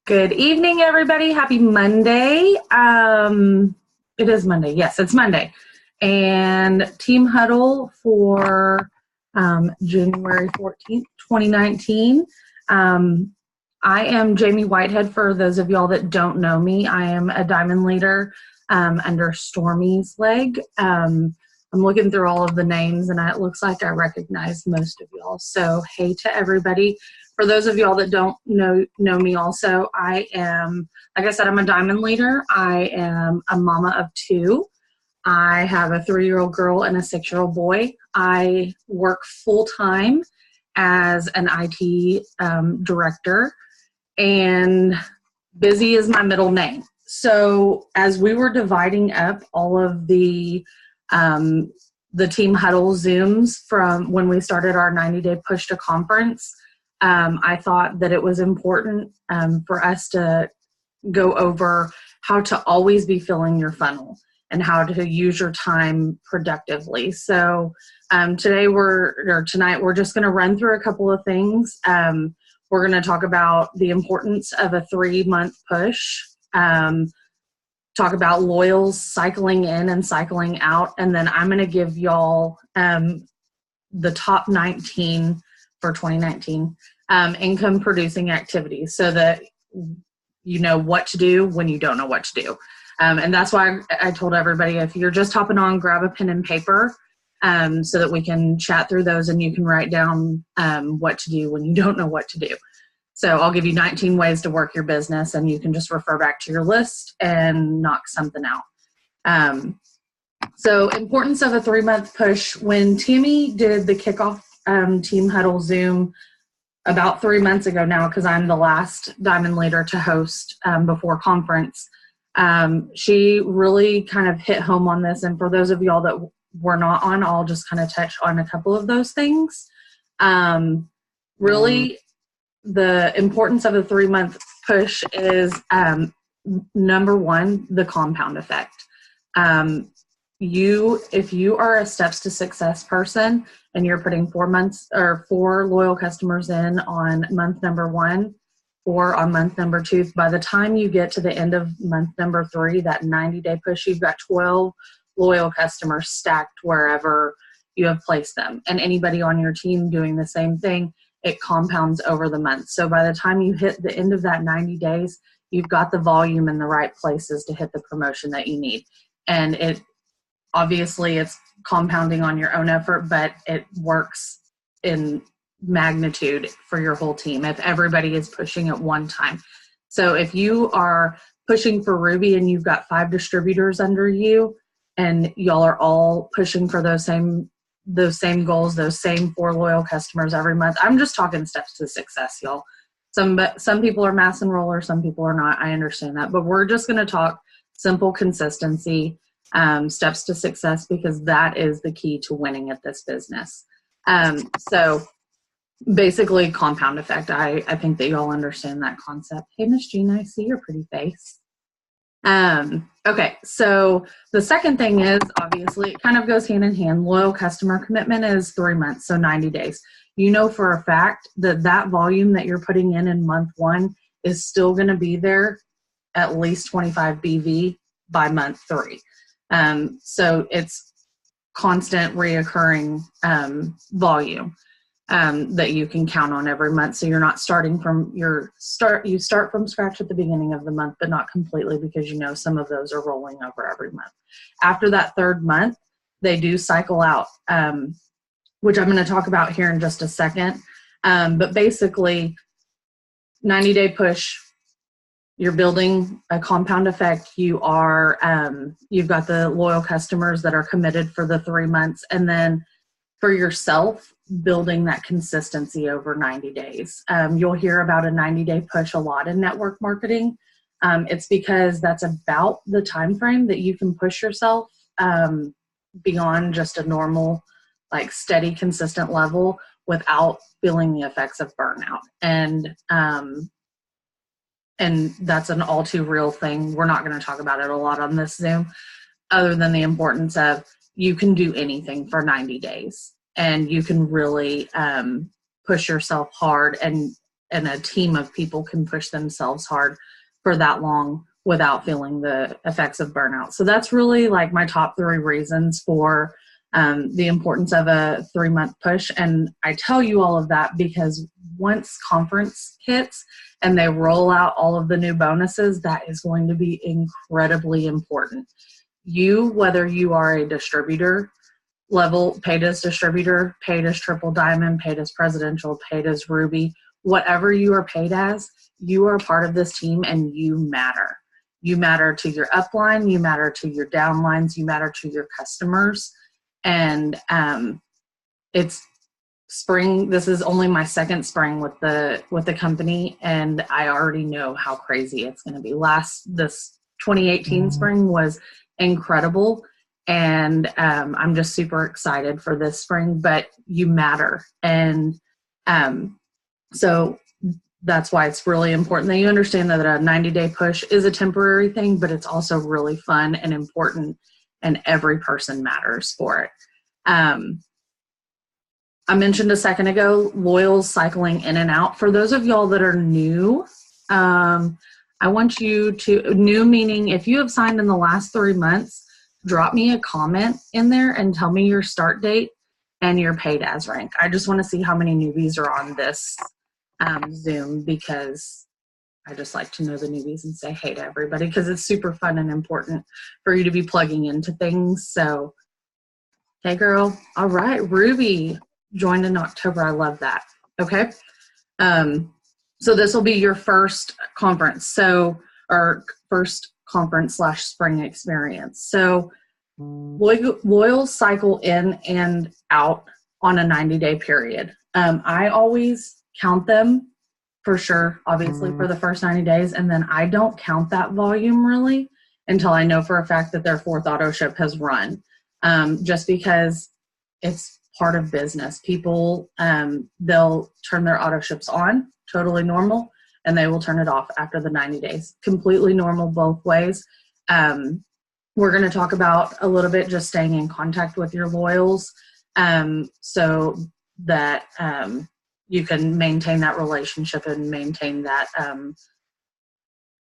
Good evening, everybody. Happy Monday. It is Monday. Yes, it's Monday. And Team Huddle for January 14th, 2019. I am Jamie Whitehead. For those of y'all that don't know me, I am a diamond leader under Stormy's leg. I'm looking through all of the names, and it looks like I recognize most of y'all. So, hey to everybody. For those of y'all that don't know me also, I am, like I said, I'm a diamond leader. I am a mama of two. I have a 3-year-old girl and a 6-year-old boy. I work full-time as an IT director, and busy is my middle name. So as we were dividing up all of the Team Huddle Zooms from when we started our 90-day push to conference, I thought that it was important for us to go over how to always be filling your funnel and how to use your time productively. So tonight we're just going to run through a couple of things. We're going to talk about the importance of a 3-month push, talk about loyals cycling in and cycling out, and then I'm going to give y'all the top 19 for 2019 income producing activities so that you know what to do when you don't know what to do. And that's why I told everybody, if you're just hopping on, grab a pen and paper so that we can chat through those and you can write down what to do when you don't know what to do. So I'll give you 19 ways to work your business, and you can just refer back to your list and knock something out. So importance of a 3-month push. When Tammy did the kickoff Team Huddle Zoom about 3 months ago now, because I'm the last diamond leader to host before conference, she really kind of hit home on this. And for those of y'all that were not on, I'll just kind of touch on a couple of those things. Really, the importance of a 3-month push is number one, the compound effect. If you are a steps to success person and you're putting 4 loyal customers in on month number 1 or on month number 2, by the time you get to the end of month number 3, that 90-day push, you've got 12 loyal customers stacked wherever you have placed them. And anybody on your team doing the same thing, it compounds over the month. So by the time you hit the end of that 90 days, you've got the volume in the right places to hit the promotion that you need. And obviously it's compounding on your own effort, but it works in magnitude for your whole team if everybody is pushing at one time. So if you are pushing for Ruby and you've got 5 distributors under you and y'all are all pushing for those same goals, those same 4 loyal customers every month, I'm just talking steps to success, y'all. Some people are mass enrollers, some people are not. I understand that, but we're just going to talk simple consistency, steps to success, because that is the key to winning at this business. So basically compound effect. I think that you all understand that concept. Hey, Miss Gina, I see your pretty face. Okay, so the second thing is, obviously, it kind of goes hand in hand. Loyal customer commitment is 3 months, so 90 days. You know for a fact that volume that you're putting in month 1 is still going to be there, at least 25 BV by month 3. So it's constant reoccurring volume that you can count on every month. So you're not starting from you start from scratch at the beginning of the month, but not completely, because you know some of those are rolling over every month. After that 3rd month, they do cycle out, which I'm going to talk about here in just a second. But basically, 90-day push, you're building a compound effect. You've got the loyal customers that are committed for the 3 months, and then for yourself, building that consistency over 90 days. You'll hear about a 90-day push a lot in network marketing. It's because that's about the time frame that you can push yourself beyond just a normal, like steady, consistent level without feeling the effects of burnout. And that's an all too real thing. We're not going to talk about it a lot on this Zoom, other than the importance of you can do anything for 90 days and you can really push yourself hard and a team of people can push themselves hard for that long without feeling the effects of burnout. So that's really like my top 3 reasons for the importance of a 3-month push. And I tell you all of that because once conference hits and they roll out all of the new bonuses, that is going to be incredibly important. Whether you are a distributor level, paid as distributor, paid as triple diamond, paid as presidential, paid as ruby, whatever you are paid as, you are part of this team and you matter. You matter to your upline, you matter to your downlines, you matter to your customers. And it's spring. This is only my 2nd spring with the company, and I already know how crazy it's going to be. This 2018 spring was incredible, and I'm just super excited for this spring. But you matter, and so that's why it's really important that you understand that a 90-day push is a temporary thing, but it's also really fun and important, and every person matters for it. I mentioned a second ago, loyals cycling in and out. For those of y'all that are new, I want you to, new meaning if you have signed in the last 3 months, drop me a comment in there and tell me your start date and your paid as rank. I just want to see how many newbies are on this Zoom, because I just like to know the newbies and say hey to everybody, because it's super fun and important for you to be plugging into things. So, hey girl. All right, Ruby joined in October. I love that. Okay. So this will be your first conference. Or first conference / spring experience. So loyals cycle in and out on a 90-day period. I always count them for sure, obviously for the first 90 days. And then I don't count that volume really until I know for a fact that their 4th auto ship has run. Just because it's part of business. People, they'll turn their auto ships on, totally normal, and they will turn it off after the 90 days. Completely normal both ways. We're going to talk about a little bit just staying in contact with your loyals, so that you can maintain that relationship and maintain that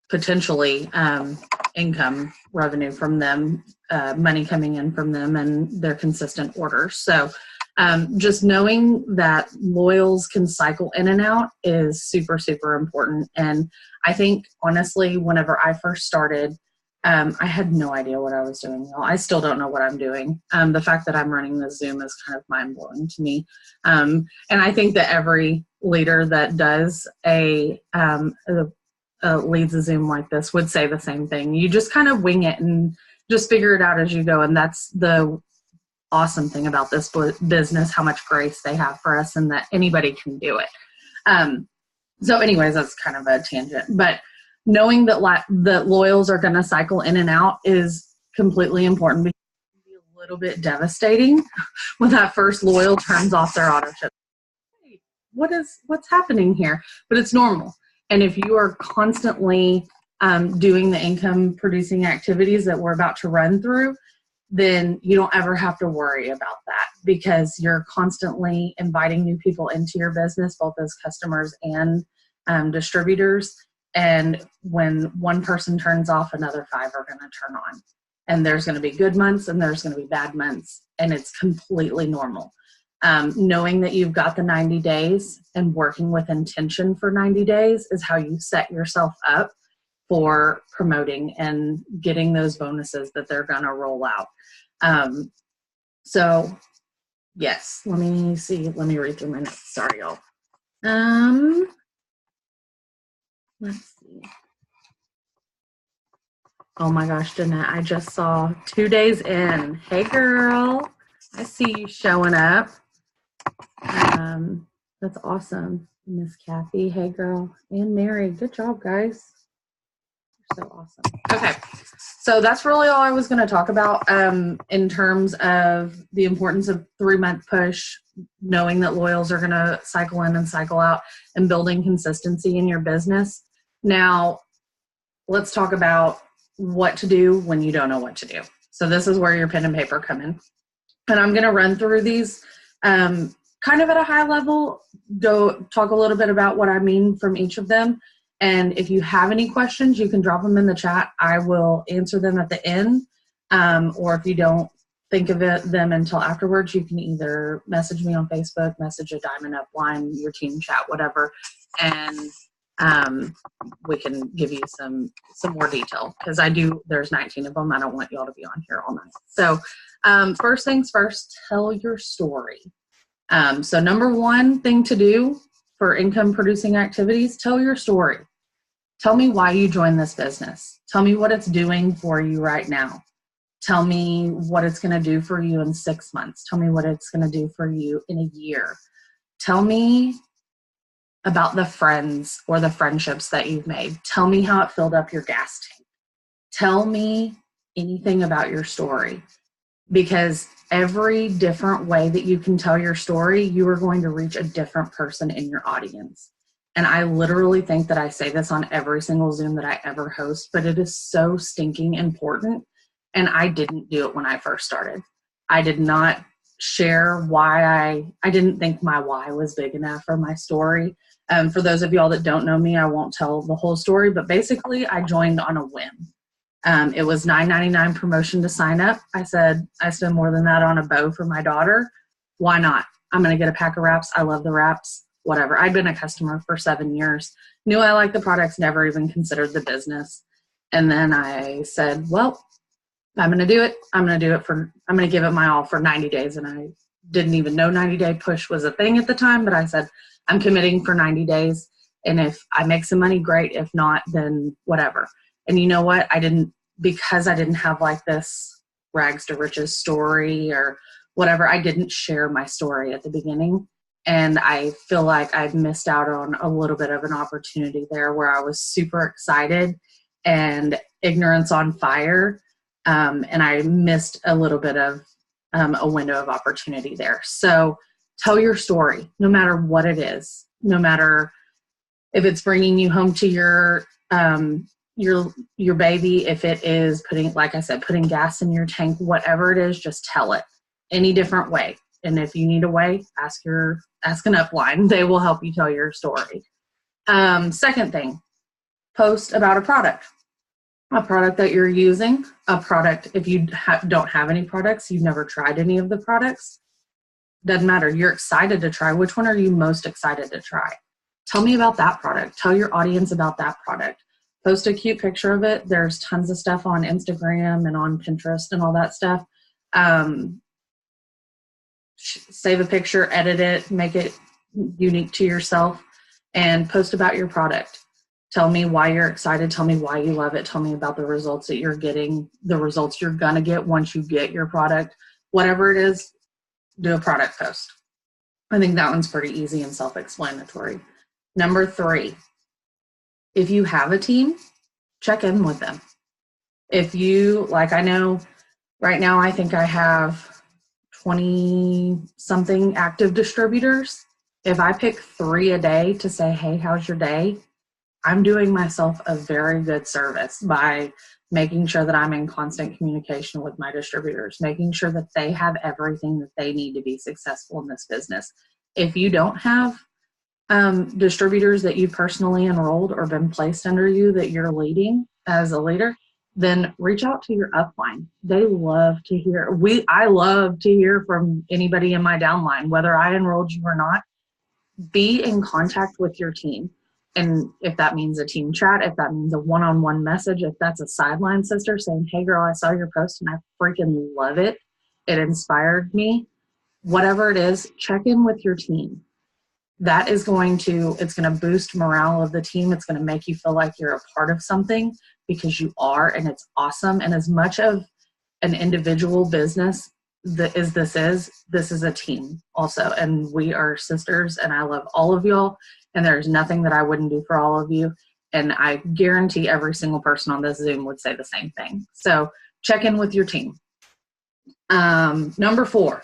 potentially income revenue from them, money coming in from them, and their consistent orders. So just knowing that loyals can cycle in and out is super, super important. And I think, honestly, whenever I first started, I had no idea what I was doing. I still don't know what I'm doing. The fact that I'm running the Zoom is kind of mind-blowing to me. And I think that every leader that does leads a Zoom like this would say the same thing. You just kind of wing it and just figure it out as you go. And that's the awesome thing about this business, how much grace they have for us and that anybody can do it. So anyways, that's kind of a tangent, but knowing that that loyals are going to cycle in and out is completely important, because it can be a little bit devastating when that first loyal turns off their auto ship. Hey, what's happening here? But it's normal. And if you are constantly doing the income producing activities that we're about to run through, then you don't ever have to worry about that, because you're constantly inviting new people into your business, both as customers and distributors. And when one person turns off, another 5 are going to turn on. And there's going to be good months and there's going to be bad months. And it's completely normal. Knowing that you've got the 90 days and working with intention for 90 days is how you set yourself up for promoting and getting those bonuses that they're going to roll out. So yes, let me see. Let me read through my notes. Sorry, y'all. Let's see. Oh my gosh, Jeanette, I just saw 2 days in. Hey girl, I see you showing up. That's awesome. Miss Kathy, hey girl, and Mary, good job guys. You're so awesome. Okay, so that's really all I was going to talk about in terms of the importance of 3-month push, knowing that loyals are going to cycle in and cycle out, and building consistency in your business. Now, let's talk about what to do when you don't know what to do. So this is where your pen and paper come in. And I'm going to run through these kind of at a high level, go talk a little bit about what I mean from each of them. And if you have any questions, you can drop them in the chat. I will answer them at the end. Or if you don't think of them until afterwards, you can either message me on Facebook, message a Diamond Upline, your team chat, whatever. And we can give you some more detail, because there's 19 of them. I don't want y'all to be on here all night. So first things first, tell your story. So number one thing to do for income producing activities, tell your story. Tell me why you joined this business. Tell me what it's doing for you right now. Tell me what it's going to do for you in 6 months. Tell me what it's going to do for you in a year. Tell me about the friends or the friendships that you've made. Tell me how it filled up your gas tank. Tell me anything about your story, because every different way that you can tell your story, you are going to reach a different person in your audience. And I literally think that I say this on every single Zoom that I ever host, but it is so stinking important. And I didn't do it when I first started. I did not share why I didn't think my why was big enough, or my story. For those of y'all that don't know me, I won't tell the whole story, but basically I joined on a whim. It was $9.99 promotion to sign up. I said, I spend more than that on a bow for my daughter. Why not? I'm going to get a pack of wraps. I love the wraps, whatever. I'd been a customer for 7 years, knew I liked the products, never even considered the business. And then I said, well, I'm going to do it. I'm going to give it my all for 90 days. And I didn't even know 90-day push was a thing at the time, but I said, I'm committing for 90 days. And if I make some money, great. If not, then whatever. And you know what? Because I didn't have like this rags to riches story or whatever, I didn't share my story at the beginning. And I feel like I've missed out on a little bit of an opportunity there, where I was super excited and ignorance on fire. And I missed a little bit of a window of opportunity there. So tell your story, no matter what it is, no matter if it's bringing you home to your baby, if it is putting gas in your tank, whatever it is, just tell it any different way. And if you need a way, ask an upline. They will help you tell your story. Second thing, post about a product that you're using, a product. If you don't have any products, you've never tried any of the products, doesn't matter. You're excited to try. Which one are you most excited to try? Tell me about that product. Tell your audience about that product. Post a cute picture of it. There's tons of stuff on Instagram and on Pinterest and all that stuff. Save a picture, edit it, make it unique to yourself, and post about your product. Tell me why you're excited. Tell me why you love it. Tell me about the results that you're getting, the results you're going to get once you get your product. Whatever it is, do a product post. I think that one's pretty easy and self-explanatory. Number 3, if you have a team, check in with them. If you, I know right now, I think I have 20-something active distributors. If I pick 3 a day to say, hey, how's your day? I'm doing myself a very good service by making sure that I'm in constant communication with my distributors, making sure that they have everything that they need to be successful in this business. If you don't have distributors that you personally enrolled or been placed under you that you're leading as a leader, then reach out to your upline. They love to hear. I love to hear from anybody in my downline, whether I enrolled you or not. Be in contact with your team. And if that means a team chat, if that means a one-on-one message, if that's a sideline sister saying, hey girl, I saw your post and I freaking love it. It inspired me. Whatever it is, check in with your team. It's going to boost morale of the team. It's going to make you feel like you're a part of something, because you are, and it's awesome. And as much of an individual business this is a team also. And we are sisters, and I love all of y'all. And there's nothing that I wouldn't do for all of you. And I guarantee every single person on this Zoom would say the same thing. So check in with your team. Number 4,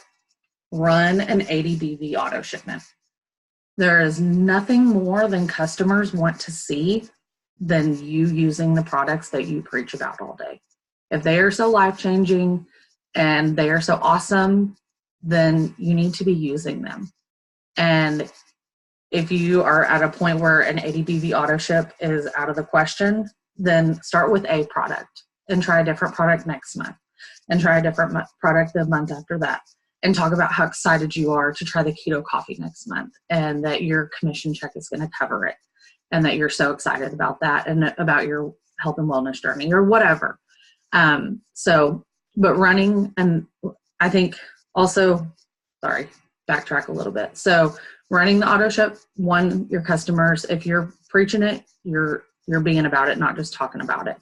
run an 80 BV auto shipment. There is nothing more than customers want to see than you using the products that you preach about all day. If they are so life-changing and they are so awesome, then you need to be using them. And if you are at a point where an 80 BV auto ship is out of the question, then start with a product and try a different product next month and try a different product the month after that. And talk about how excited you are to try the keto coffee next month and that your commission check is going to cover it and that you're so excited about that and about your health and wellness journey or whatever. But running, and I think also, backtrack a little bit. So running the auto ship, one, your customers, if you're preaching it, you're being about it, not just talking about it.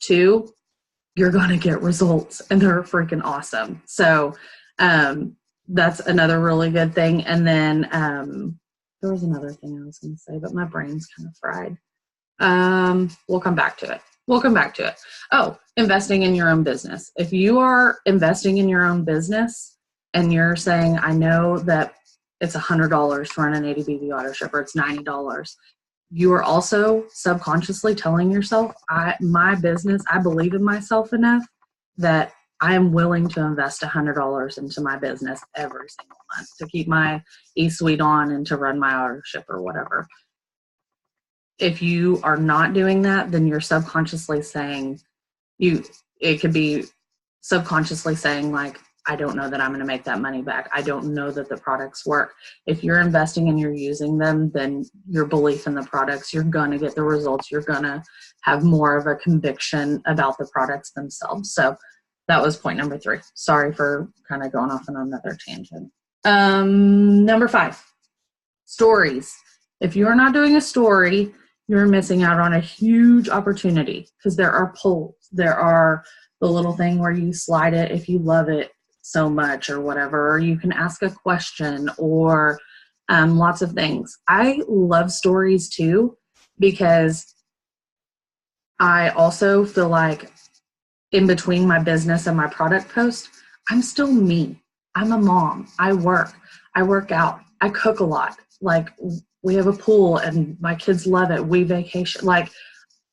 Two, you're going to get results and they're freaking awesome. So that's another really good thing. And then there was another thing I was going to say, but my brain's kind of fried. We'll come back to it. Oh, investing in your own business. If you are investing in your own business and you're saying, I know that it's $100 to run an 80 BV auto ship, or it's $90. You are also subconsciously telling yourself, my business, I believe in myself enough that I am willing to invest $100 into my business every single month to keep my e-suite on and to run my auto ship or whatever. If you are not doing that, then you're subconsciously saying, it could be subconsciously saying like, I don't know that I'm going to make that money back. I don't know that the products work. If you're investing and you're using them, then your belief in the products, you're going to get the results. You're going to have more of a conviction about the products themselves. So that was point number 3. Sorry for kind of going off on another tangent. Number 5, stories. If you're not doing a story, you're missing out on a huge opportunity because there are polls. There are the little thing where you slide it if you love it so much or whatever, or you can ask a question or lots of things. I love stories too because I also feel like in between my business and my product post, I'm still me. I'm a mom. I work out. I cook a lot. Like we have a pool and my kids love it. We vacation. Like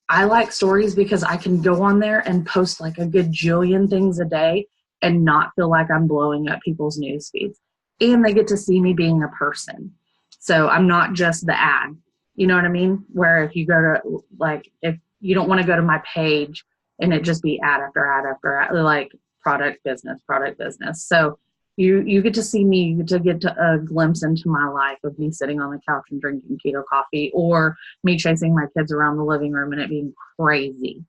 I like stories because I can go on there and post like a gajillion things a day and not feel like I'm blowing up people's news feeds. And they get to see me being a person. So I'm not just the ad. You know what I mean? Where if you go to, like, if you don't want to go to my page and it just be ad after ad after ad, like product business. So you get to see me, you get to a glimpse into my life of me sitting on the couch and drinking keto coffee, or me chasing my kids around the living room and it being crazy.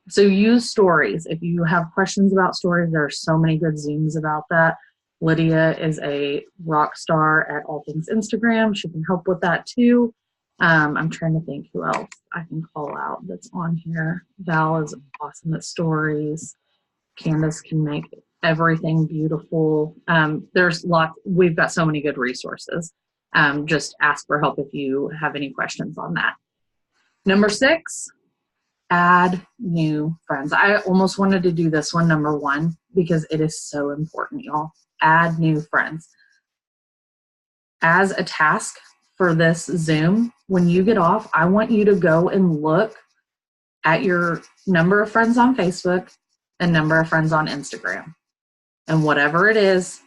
So use stories. If you have questions about stories, there are so many good Zooms about that. Lydia is a rock star at all things Instagram. She can help with that too. I'm trying to think who else I can call out that's on here. Val is awesome at stories. Candace can make everything beautiful. There's lots. We've got so many good resources. Just ask for help if you have any questions on that. Number 6, add new friends. I almost wanted to do this one, number 1, because it is so important, y'all. Add new friends. As a task for this Zoom, when you get off, I want you to go and look at your number of friends on Facebook and number of friends on Instagram. And whatever it is,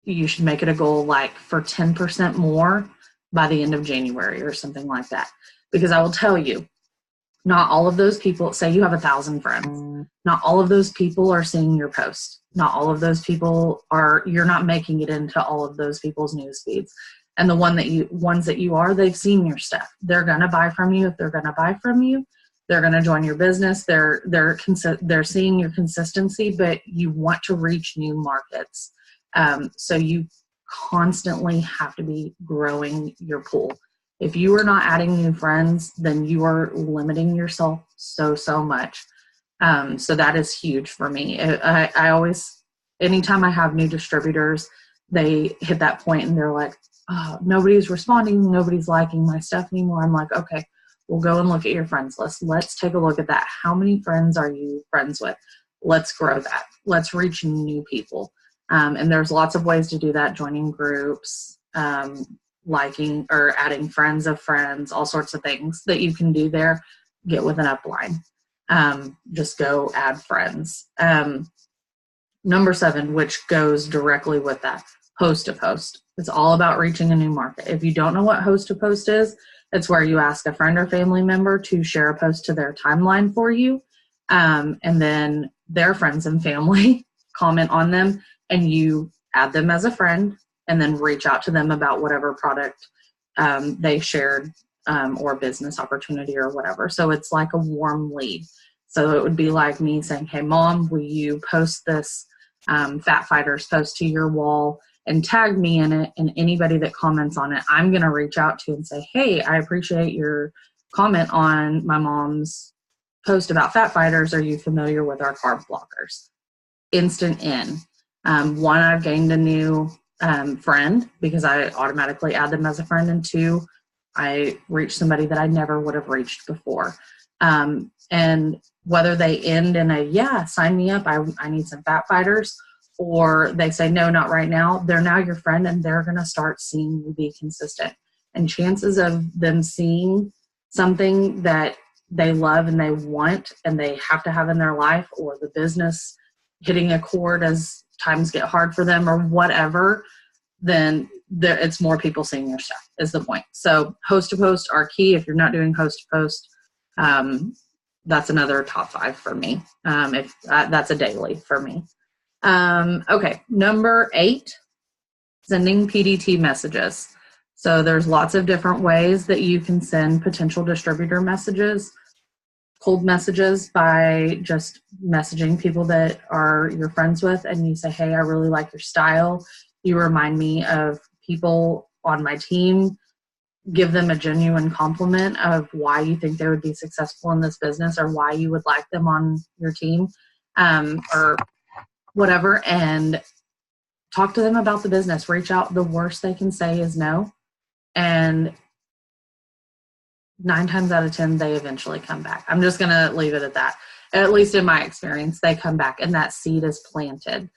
you should make it a goal like for 10% more by the end of January or something like that. Because I will tell you, not all of those people, say you have 1,000 friends, not all of those people are seeing your post. Not all of those people you're not making it into all of those people's news feeds. And the ones that you are, they've seen your stuff. They're going to buy from you. If they're going to buy from you, they're going to join your business. They're seeing your consistency, but you want to reach new markets. So you constantly have to be growing your pool. If you are not adding new friends, then you are limiting yourself so much. So that is huge for me. I always, anytime I have new distributors, they hit that point and they're like, oh, nobody's responding. Nobody's liking my stuff anymore. I'm like, okay, we'll go and look at your friends list. Let's take a look at that. How many friends are you friends with? Let's grow that. Let's reach new people. And there's lots of ways to do that. Joining groups, liking or adding friends of friends, all sorts of things that you can do there. Get with an upline. Just go add friends. Number 7, which goes directly with that, host to post. It's all about reaching a new market. If you don't know what host to post is, it's where you ask a friend or family member to share a post to their timeline for you. And then their friends and family comment on them, and you add them as a friend and then reach out to them about whatever product they shared or business opportunity or whatever. So it's like a warm lead. So it would be like me saying, hey, Mom, will you post this Fat Fighters post to your wall and tag me in it? And anybody that comments on it, I'm going to reach out to and say, hey, I appreciate your comment on my mom's post about Fat Fighters. Are you familiar with our carb blockers? Instant in. One, I've gained a new friend because I automatically add them as a friend. And two, I reached somebody that I never would have reached before. And whether they end in a, yeah, sign me up, I need some Fat Fighters, or they say, no, not right now, they're now your friend and they're going to start seeing you be consistent. And chances of them seeing something that they love and they want and they have to have in their life, or the business hitting a chord as times get hard for them or whatever, then it's more people seeing your stuff is the point. So host to post are key. If you're not doing host to post, that's another top 5 for me. If that's a daily for me. Okay. Number 8, sending PDT messages. So there's lots of different ways that you can send potential distributor messages, cold messages, by just messaging people that are your friends with. And you say, hey, I really like your style. You remind me of people on my team. Give them a genuine compliment of why you think they would be successful in this business or why you would like them on your team, or whatever, and talk to them about the business. Reach out. The worst they can say is no. And 9 times out of 10, they eventually come back. I'm just going to leave it at that. At least in my experience, they come back and that seed is planted.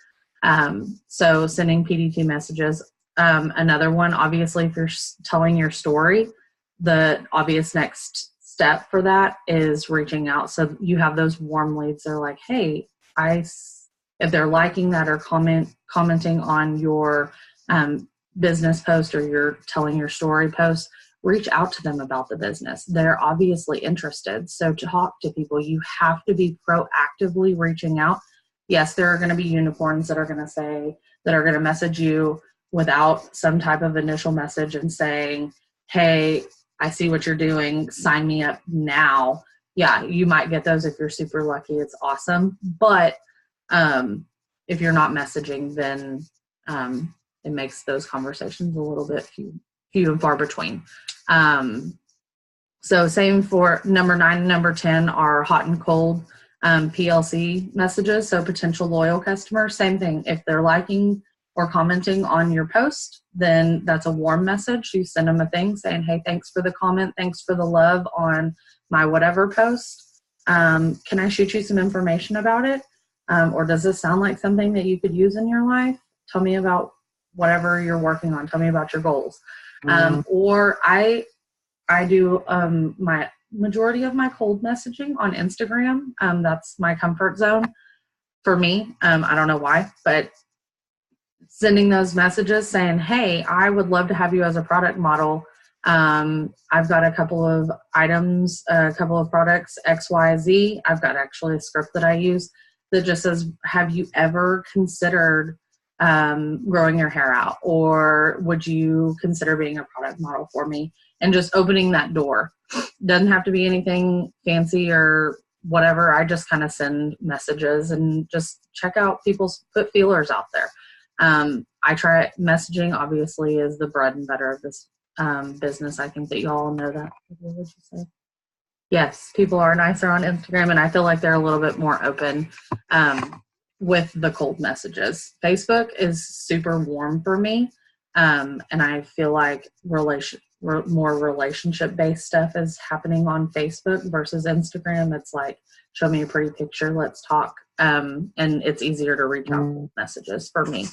So sending PDT messages. Another one, obviously, if you're telling your story, the obvious next step for that is reaching out. So you have those warm leads. They're like, hey, if they're liking that or commenting on your business post or you're telling your story post, reach out to them about the business. They're obviously interested. So to talk to people, you have to be proactively reaching out. Yes, there are going to be unicorns that are going to message you without some type of initial message and saying, hey, I see what you're doing, sign me up now. Yeah, you might get those if you're super lucky. It's awesome. But if you're not messaging, then it makes those conversations a little bit few and far between. So same for number 9 and number 10 are hot and cold PLC messages. So potential loyal customers, same thing. If they're liking or commenting on your post, then that's a warm message. You send them a thing saying, hey, thanks for the comment. Thanks for the love on my whatever post. Can I shoot you some information about it? Or does this sound like something that you could use in your life? Tell me about whatever you're working on. Tell me about your goals. Or I do my majority of my cold messaging on Instagram. That's my comfort zone for me. I don't know why, but sending those messages saying, hey, I would love to have you as a product model. I've got a couple of items, a couple of products, XYZ. I've got actually a script that I use that just says, have you ever considered growing your hair out? Or would you consider being a product model for me? And just opening that door. Doesn't have to be anything fancy or whatever. I just kind of send messages and just check out put feelers out there. I try messaging, obviously, is the bread and butter of this business. I think that you all know that. What would you say? Yes, people are nicer on Instagram, and I feel like they're a little bit more open with the cold messages. Facebook is super warm for me, and I feel like more relationship-based stuff is happening on Facebook versus Instagram. It's like, show me a pretty picture, let's talk, and it's easier to reach out with messages for me.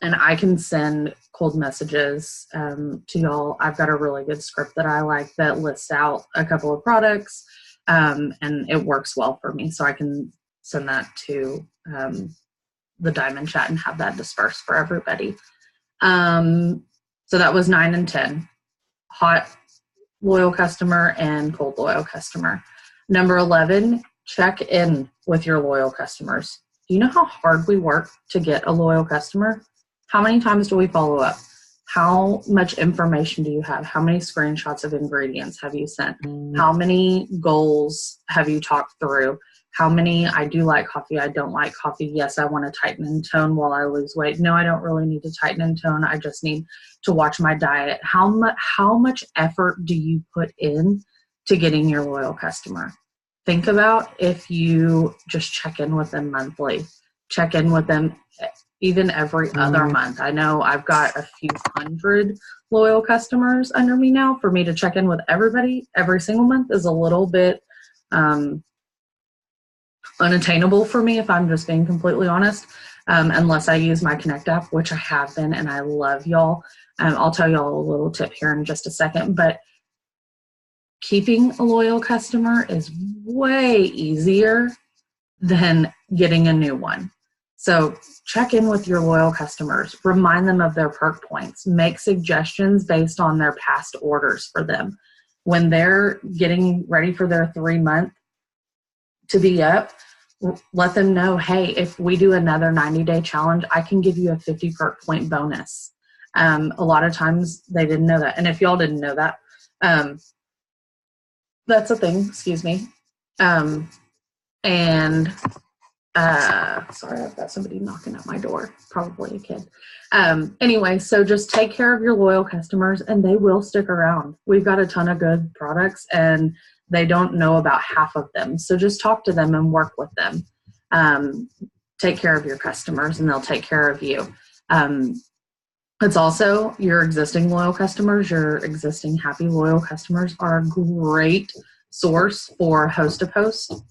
And I can send cold messages to y'all. I've got a really good script that I like that lists out a couple of products, and it works well for me. So I can send that to the diamond chat and have that dispersed for everybody. So that was 9 and 10. Hot loyal customer and cold loyal customer. Number 11, check in with your loyal customers. Do you know how hard we work to get a loyal customer? How many times do we follow up? How much information do you have? How many screenshots of ingredients have you sent? How many goals have you talked through? How many, I do like coffee, I don't like coffee. Yes, I want to tighten and tone while I lose weight. No, I don't really need to tighten and tone. I just need to watch my diet. How much effort do you put in to getting your loyal customer? Think about if you just check in with them monthly, check in with them even every other month. I know I've got a few hundred loyal customers under me now. For me to check in with everybody every single month is a little bit unattainable for me, if I'm just being completely honest, unless I use my Connect app, which I have been, and I love y'all. I'll tell y'all a little tip here in just a second, but keeping a loyal customer is way easier than getting a new one. So check in with your loyal customers, remind them of their perk points, make suggestions based on their past orders for them. When they're getting ready for their 3-month to be up, let them know, hey, if we do another 90-day challenge, I can give you a 50 perk point bonus. A lot of times they didn't know that. And if y'all didn't know that, that's a thing, excuse me. Sorry, I've got somebody knocking at my door, probably a kid. Anyway, so just take care of your loyal customers and they will stick around. We've got a ton of good products and they don't know about half of them. So just talk to them and work with them. Take care of your customers and they'll take care of you. It's also your existing loyal customers, your existing happy loyal customers are a great source for host-to-post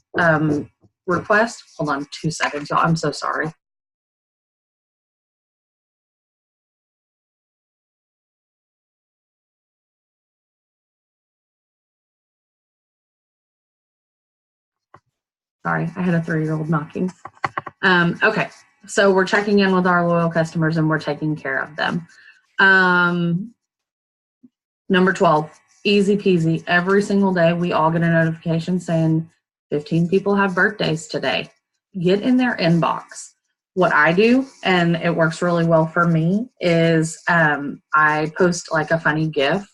request. Hold on 2 seconds, y'all. I'm so sorry. Sorry, I had a 3-year-old knocking. Okay, so we're checking in with our loyal customers and we're taking care of them. Number 12, easy peasy. Every single day we all get a notification saying 15 people have birthdays today. Get in their inbox. What I do, and it works really well for me, is I post like a funny GIF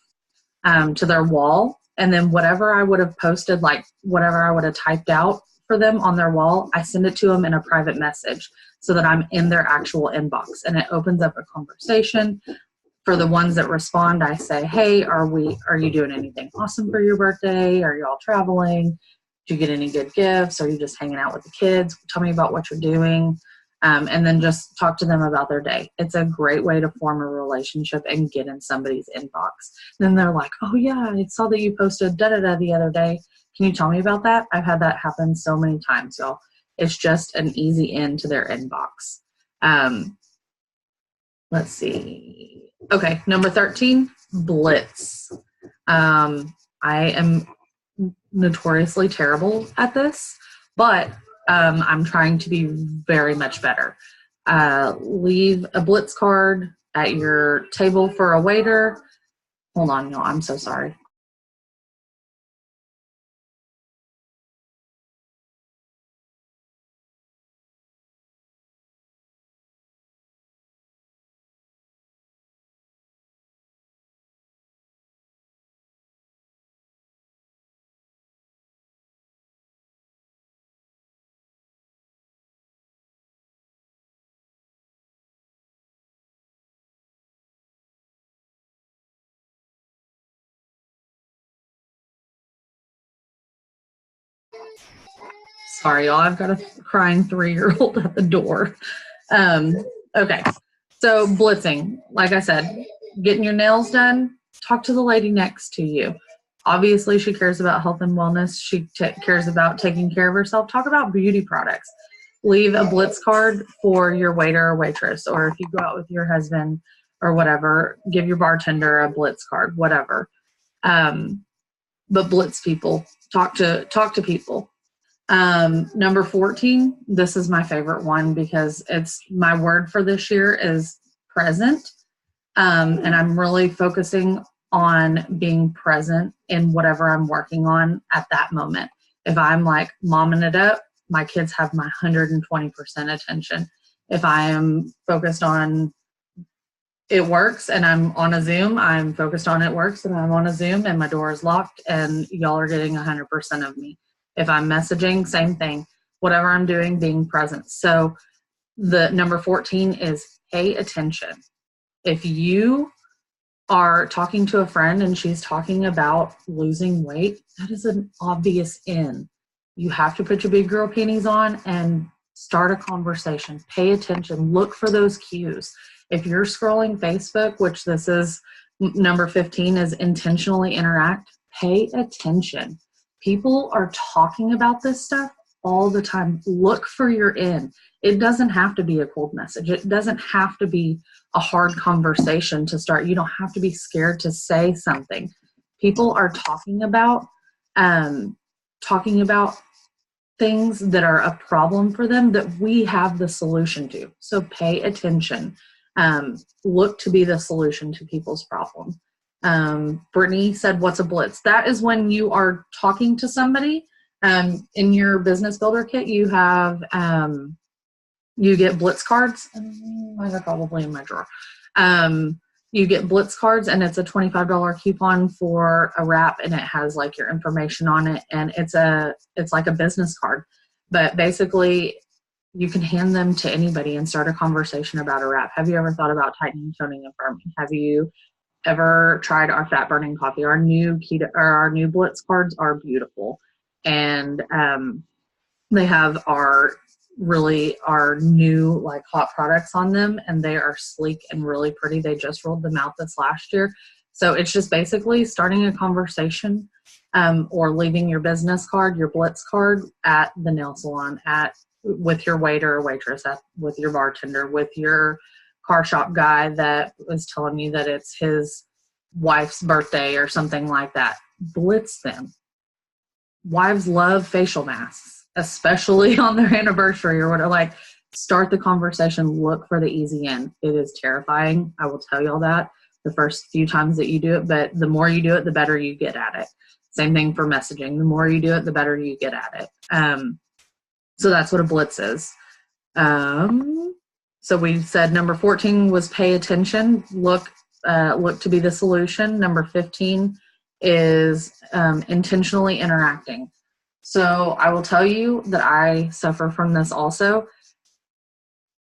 to their wall, and then whatever I would have posted, like whatever I would have typed out for them on their wall, I send it to them in a private message so that I'm in their actual inbox, and it opens up a conversation. For the ones that respond, I say, hey, are you doing anything awesome for your birthday? Are you all traveling? Did you get any good gifts? Are you just hanging out with the kids? Tell me about what you're doing. And then just talk to them about their day. It's a great way to form a relationship and get in somebody's inbox. Then they're like, oh yeah, I saw that you posted da-da-da the other day. Can you tell me about that? I've had that happen so many times, y'all. It's just an easy in to their inbox. Let's see. Okay, number 13, blitz. I am notoriously terrible at this, but I'm trying to be very much better. Leave a blitz card at your table for a waiter. Hold on, y'all, I'm so sorry. Sorry, y'all, I've got a crying 3-year-old at the door. Okay, so blitzing, like I said, getting your nails done, talk to the lady next to you. Obviously, she cares about health and wellness. She cares about taking care of herself. Talk about beauty products. Leave a blitz card for your waiter or waitress, or if you go out with your husband or whatever, give your bartender a blitz card, whatever. But blitz people, talk to people. Number 14, this is my favorite one because it's my word for this year is present. And I'm really focusing on being present in whatever I'm working on at that moment. If I'm like momming it up, my kids have my 120% attention. If I am focused on it works and I'm on a Zoom, I'm focused on it works and I'm on a Zoom and my door is locked and y'all are getting 100% of me. If I'm messaging, same thing. Whatever I'm doing, being present. So the number 14 is pay attention. If you are talking to a friend and she's talking about losing weight, that is an obvious in. You have to put your big girl panties on and start a conversation. Pay attention. Look for those cues. If you're scrolling Facebook, which this is number 15 is intentionally interact, pay attention. People are talking about this stuff all the time. Look for your in. It doesn't have to be a cold message. It doesn't have to be a hard conversation to start. You don't have to be scared to say something. People are talking about things that are a problem for them that we have the solution to. So pay attention. Look to be the solution to people's problem. Brittany said, what's a blitz? That is when you are talking to somebody. In your business builder kit, you have, you get blitz cards. Mine are probably in my drawer. You get blitz cards and it's a $25 coupon for a wrap and it has like your information on it. And it's like a business card, but basically you can hand them to anybody and start a conversation about a wrap. Have you ever thought about tightening, toning, and firming? Have you ever tried our fat burning coffee? Our new keto or our new blitz cards are beautiful. And they have our new like hot products on them and they are sleek and really pretty. They just rolled them out this last year. So it's just basically starting a conversation or leaving your business card, your blitz card at the nail salon, with your waiter or waitress, with your bartender, with your car shop guy that was telling you that it's his wife's birthday or something like that. Blitz them. Wives love facial masks, especially on their anniversary or whatever. Like, start the conversation, look for the easy in. It is terrifying. I will tell you all that the first few times that you do it, but the more you do it, the better you get at it. Same thing for messaging. The more you do it, the better you get at it. So that's what a blitz is. So we said number 14 was pay attention, look to be the solution. Number 15 is intentionally interacting. So I will tell you that I suffer from this also.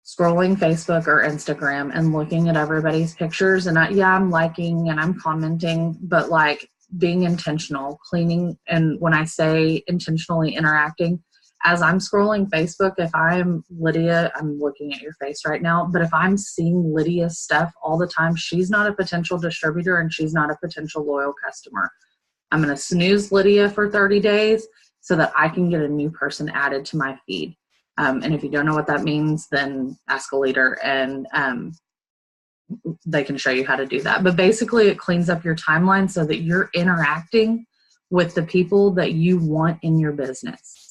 Scrolling Facebook or Instagram and looking at everybody's pictures and I'm liking and I'm commenting, but like being intentional, cleaning. And when I say intentionally interacting, as I'm scrolling Facebook, if I'm Lydia, I'm looking at your face right now, but if I'm seeing Lydia's stuff all the time, she's not a potential distributor and she's not a potential loyal customer. I'm going to snooze Lydia for 30 days so that I can get a new person added to my feed. And if you don't know what that means, then ask a leader and they can show you how to do that. But basically it cleans up your timeline so that you're interacting with the people that you want in your business.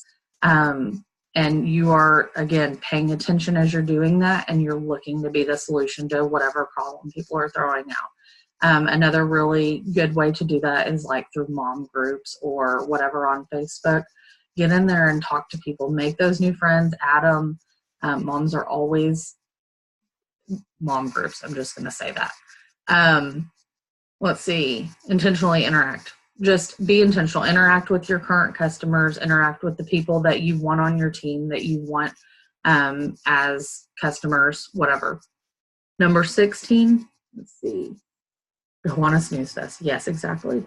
And you are, again, paying attention as you're doing that, and you're looking to be the solution to whatever problem people are throwing out. Another really good way to do that is like through mom groups or whatever on Facebook. Get in there and talk to people, make those new friends, add them. Moms are always mom groups. I'm just going to say that. Let's see, intentionally interact. Just be intentional. Interact with your current customers. Interact with the people that you want on your team, that you want as customers, whatever. Number 16, let's see. I want to snooze fest. Yes, exactly.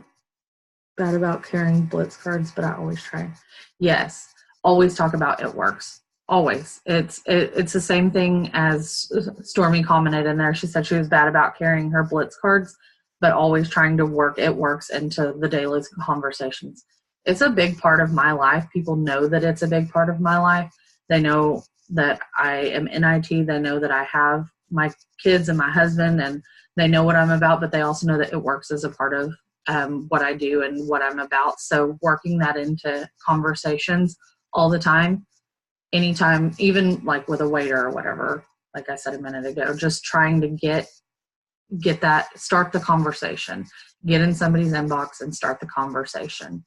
Bad about carrying blitz cards, but I always try. Yes, always talk about it works. Always. It's the same thing as Stormy commented in there. She said she was bad about carrying her blitz cards, but always trying to work it works into the daily conversations. It's a big part of my life. People know that it's a big part of my life. They know that I am in IT. They know that I have my kids and my husband, and they know what I'm about, but they also know that it works as a part of what I do and what I'm about. So working that into conversations all the time, anytime, even like with a waiter or whatever, like I said a minute ago, just trying to get that, start the conversation, get in somebody's inbox and start the conversation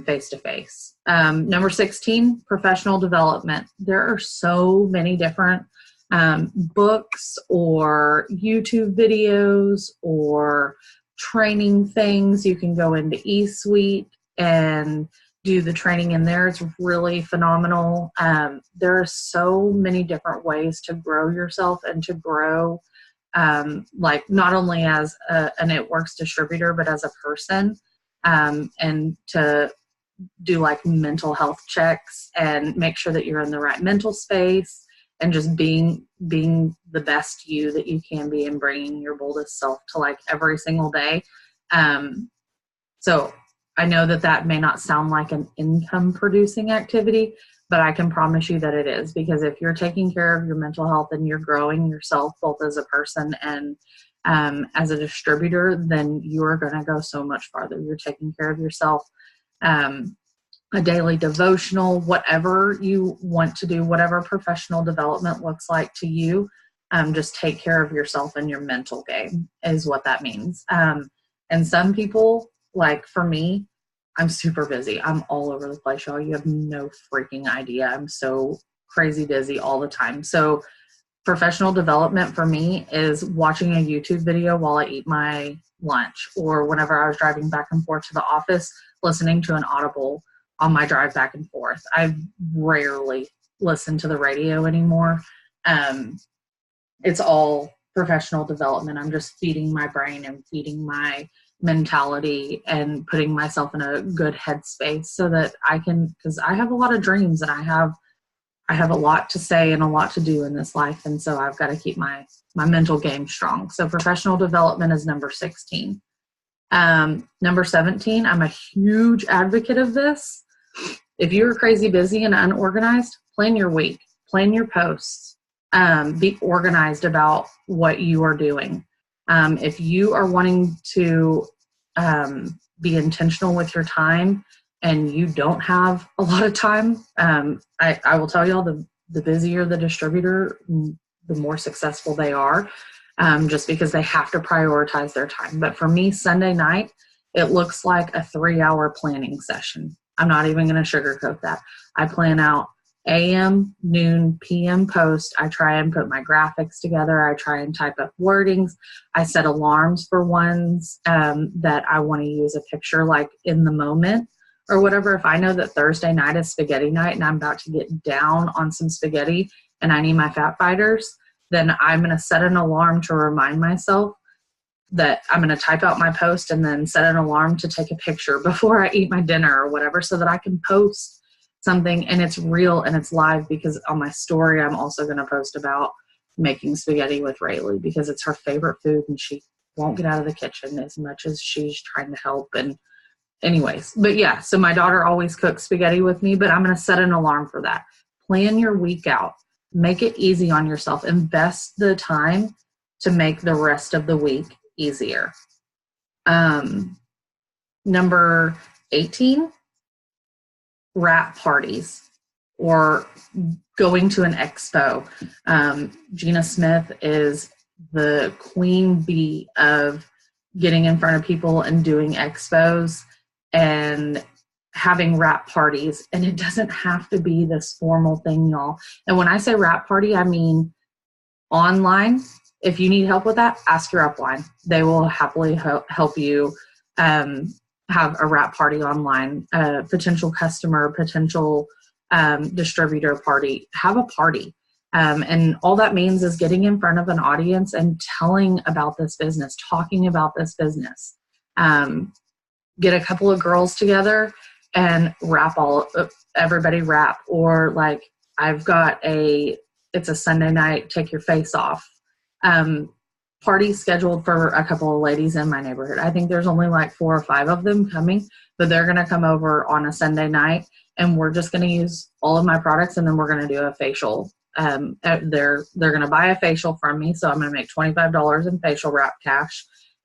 face to face. Number 16, professional development. There are so many different books or YouTube videos or training things. You can go into eSuite and do the training in there. It's really phenomenal. There are so many different ways to grow yourself and to grow like not only as an It Works distributor, but as a person, and to do like mental health checks and make sure that you're in the right mental space and just being the best you that you can be and bringing your boldest self to like every single day. So I know that may not sound like an income producing activity, but I can promise you that it is, because if you're taking care of your mental health and you're growing yourself both as a person and as a distributor, then you're going to go so much farther. You're taking care of yourself. A daily devotional, whatever you want to do, whatever professional development looks like to you, just take care of yourself and your mental game is what that means. And some people, like for me, I'm super busy. I'm all over the place, y'all. You have no freaking idea. I'm so crazy busy all the time. So professional development for me is watching a YouTube video while I eat my lunch, or whenever I was driving back and forth to the office, listening to an Audible on my drive back and forth. I rarely listen to the radio anymore. It's all professional development. I'm just feeding my brain and feeding my mentality and putting myself in a good headspace so that I can, because I have a lot of dreams and I have a lot to say and a lot to do in this life. And so I've got to keep my mental game strong. So professional development is number 16. Number 17, I'm a huge advocate of this. If you're crazy busy and unorganized, plan your week, plan your posts, be organized about what you are doing. If you are wanting to be intentional with your time and you don't have a lot of time, I will tell y'all, the busier the distributor, the more successful they are, just because they have to prioritize their time. But for me, Sunday night, it looks like a 3-hour planning session. I'm not even going to sugarcoat that. I plan out AM, noon, PM post. I try and put my graphics together. I try and type up wordings. I set alarms for ones that I want to use a picture like in the moment or whatever. If I know that Thursday night is spaghetti night and I'm about to get down on some spaghetti and I need my fat fighters, then I'm going to set an alarm to remind myself that I'm going to type out my post and then set an alarm to take a picture before I eat my dinner or whatever, so that I can post something and it's real and it's live. Because on my story, I'm also going to post about making spaghetti with Rayleigh because it's her favorite food and she won't get out of the kitchen as much as she's trying to help. And anyways, but yeah, so my daughter always cooks spaghetti with me, but I'm going to set an alarm for that. Plan your week out. Make it easy on yourself. Invest the time to make the rest of the week easier. Number 18, wrap parties or going to an expo. Gina Smith is the queen bee of getting in front of people and doing expos and having wrap parties. And it doesn't have to be this formal thing, y'all. And when I say wrap party, I mean online. If you need help with that, ask your upline. They will happily help you have a wrap party online, potential customer, potential distributor party. Have a party. And all that means is getting in front of an audience and telling about this business, talking about this business. Get a couple of girls together and everybody wrap. Or like I've got it's a Sunday night, take your face off. Party scheduled for a couple of ladies in my neighborhood. I think there's only like 4 or 5 of them coming, but they're going to come over on a Sunday night and we're just going to use all of my products and then we're going to do a facial. They're going to buy a facial from me. So I'm going to make $25 in facial wrap cash.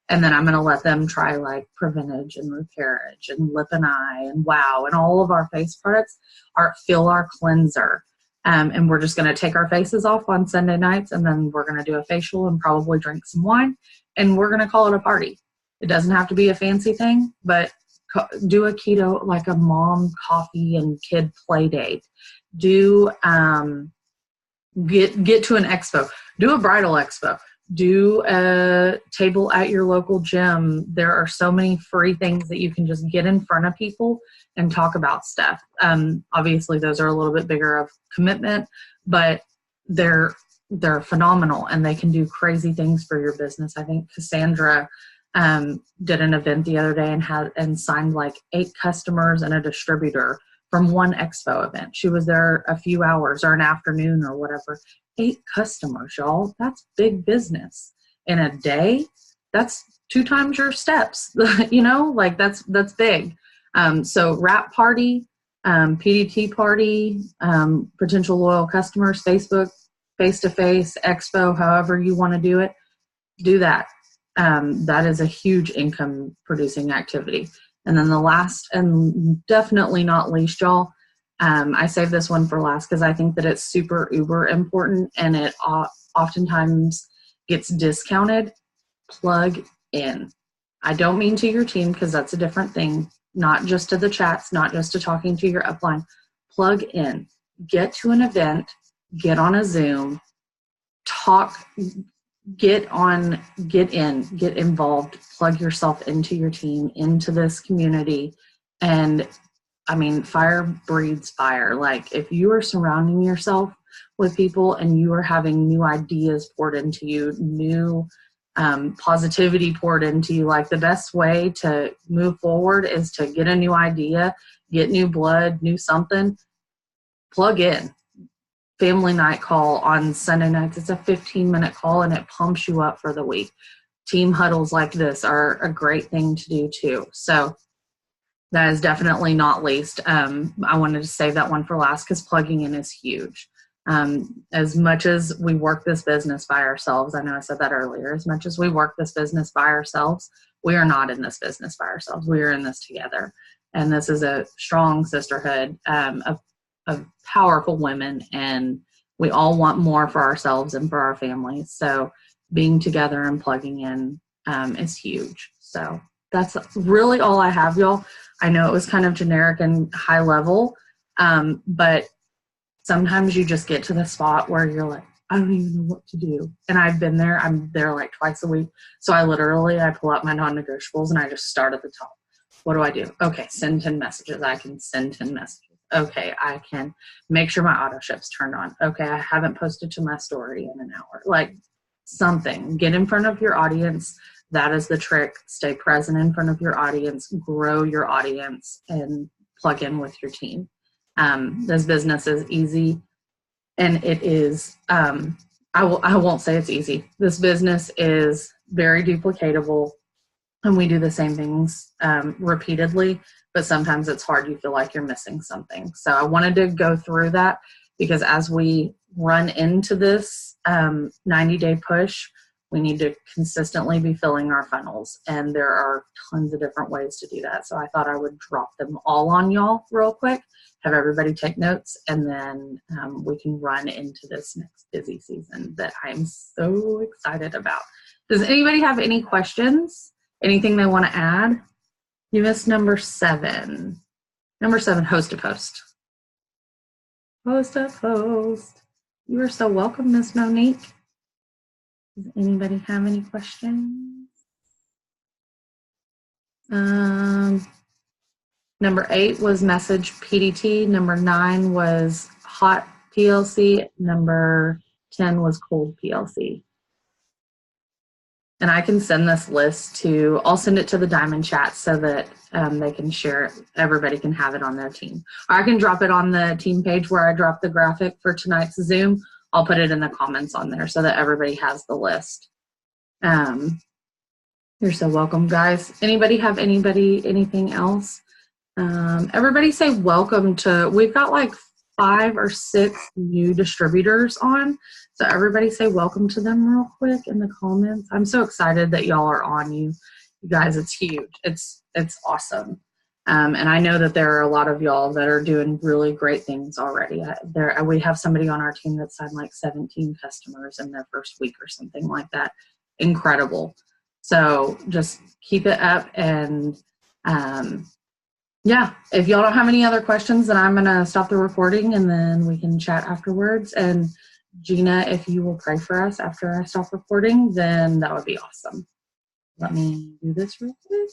And then I'm going to let them try like Preventage and Repairage and Lip and Eye and Wow and all of our face products. Fill our cleanser. And we're just going to take our faces off on Sunday nights, and then we're going to do a facial and probably drink some wine, and we're going to call it a party. It doesn't have to be a fancy thing, but do a keto, like a mom coffee and kid play date. Do get to an expo. Do a bridal expo. Do a table at your local gym. There are so many free things that you can just get in front of people and talk about stuff. Obviously, those are a little bit bigger of commitment, but they're phenomenal, and they can do crazy things for your business. I think Cassandra did an event the other day and signed like 8 customers and a distributor from one expo event. She was there a few hours or an afternoon or whatever. 8 customers, y'all. That's big business. In a day, that's 2 times your steps. Like that's big. So wrap party, PDT party, potential loyal customers, Facebook, face-to-face, expo, however you want to do it, do that. That is a huge income producing activity. And then the last and definitely not least, y'all, I saved this one for last because I think that it's super uber important, and it oftentimes gets discounted. Plug in. I don't mean to your team, because that's a different thing. Not just to the chats, not just to talking to your upline. Plug in. Get to an event. Get on a Zoom. Talk. Get involved. Plug yourself into your team, into this community. And I mean, fire breeds fire. Like, if you are surrounding yourself with people and you are having new ideas poured into you, new positivity poured into you, like, the best way to move forward is to get a new idea, get new blood, new something, plug in. Family night call on Sunday nights. It's a 15-minute call, and it pumps you up for the week. Team huddles like this are a great thing to do too. So that is definitely not least. I wanted to save that one for last because plugging in is huge. As much as we work this business by ourselves, I know I said that earlier, as much as we work this business by ourselves, we are not in this business by ourselves. We are in this together. And this is a strong sisterhood of powerful women, and we all want more for ourselves and for our families. So being together and plugging in is huge. So that's really all I have, y'all. I know it was kind of generic and high level, but sometimes you just get to the spot where you're like, I don't even know what to do. And I've been there. I'm there like twice a week. So I pull out my non-negotiables and I just start at the top. What do? Okay, send 10 messages. I can send 10 messages. Okay, I can make sure my auto ship's turned on. Okay, I haven't posted to my story in an hour. Like, something. Get in front of your audience. That is the trick. Stay present in front of your audience. Grow your audience and plug in with your team. This business is easy, and it is, I won't say it's easy. This business is very duplicatable, and we do the same things repeatedly, but sometimes it's hard. You feel like you're missing something. So I wanted to go through that because as we run into this 90-day push, we need to consistently be filling our funnels, and there are tons of different ways to do that. So I thought I would drop them all on y'all real quick, have everybody take notes, and then we can run into this next busy season that I'm so excited about. Does anybody have any questions? Anything they want to add? You missed number 7. Number 7, host a post. Host a post. You are so welcome, Miss Monique. Does anybody have any questions? Number 8 was message PDT. Number 9 was hot PLC. Number 10 was cold PLC. And I can send this list I'll send it to the Diamond chat so that they can share it. Everybody can have it on their team. Or I can drop it on the team page where I dropped the graphic for tonight's Zoom. I'll put it in the comments on there so that everybody has the list. You're so welcome, guys. Anybody have anything else? Everybody say welcome to, we've got like 5 or 6 new distributors on. So everybody say welcome to them real quick in the comments. I'm so excited that y'all are on. You guys, it's huge. It's awesome. And I know that there are a lot of y'all that are doing really great things already. We have somebody on our team that signed like 17 customers in their first week or something like that. Incredible. So just keep it up. And yeah, if y'all don't have any other questions, then I'm going to stop the recording and then we can chat afterwards. And Gina, if you will pray for us after I stop recording, then that would be awesome. Let me do this real quick.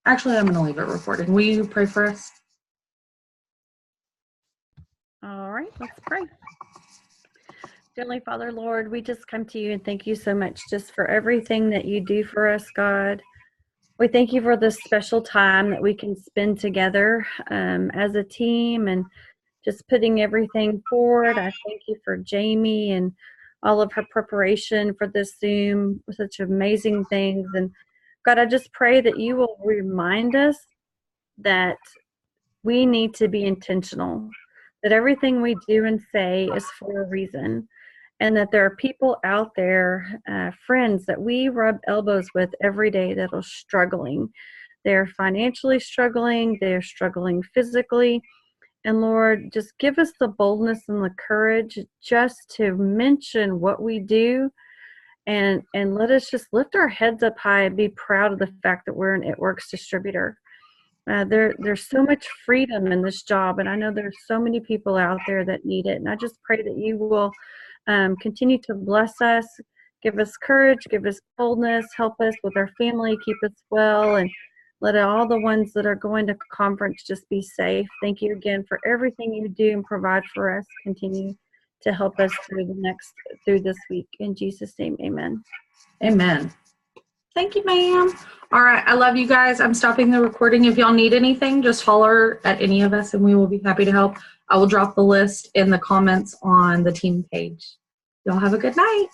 Actually, I'm going to leave it recording. Will you pray for us? All right, let's pray. Heavenly Father, Lord, we just come to you and thank you so much just for everything that you do for us, God. We thank you for this special time that we can spend together as a team and just putting everything forward. I thank you for Jamie and all of her preparation for this Zoom, such amazing things. And God, I just pray that you will remind us that we need to be intentional, that everything we do and say is for a reason, and that there are people out there, friends that we rub elbows with every day that are struggling. They're financially struggling, they're struggling physically. And Lord, just give us the boldness and the courage just to mention what we do, and let us just lift our heads up high and be proud of the fact that we're an It Works distributor. There's so much freedom in this job, and I know there's so many people out there that need it. And I just pray that you will continue to bless us, give us courage, give us boldness, help us with our family, keep us well, and let all the ones that are going to conference just be safe. Thank you again for everything you do and provide for us. Continue to help us through this week. In Jesus' name, amen. Amen. Thank you, ma'am. All right. I love you guys. I'm stopping the recording. If y'all need anything, just holler at any of us and we will be happy to help. I will drop the list in the comments on the team page. Y'all have a good night.